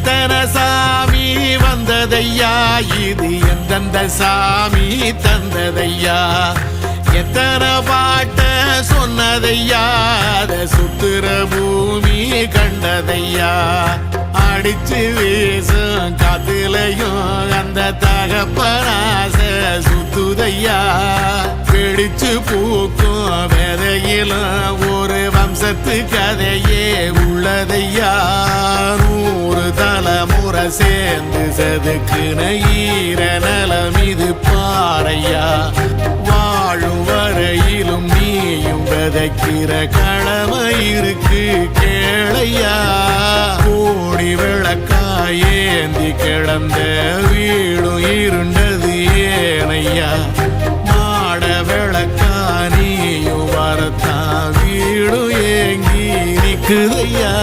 எத்தனை சாமி வந்ததையா, இது எந்தெந்த சாமி தந்ததையா, எத்தனை பாட்ட சொன்னதையா, அத சுத்துற பூமி கண்டதையா, அடிச்சு வீசும் காத்துலையும் அந்த தகப்பனாச சுத்துதையா, பிடிச்சு பூக்கும் விதையிலும் ஒரு வம்சத்து கதையே உள்ளதையா, 100 தலைமுறை சேர்ந்து செதுக்குன ஈர நலம் இது பாறையா, வாழும் வரையிலும் நீயும் விதைக்கிற கடமை இருக்கு கேளையா, கோடி விளக்காயேந்தி கிடந்த வீடும் இருண்டது ஏனையா, மாட விளக்கா நீயும் வரத்தான் வீடும் ஏங்கி நிக்குதையா.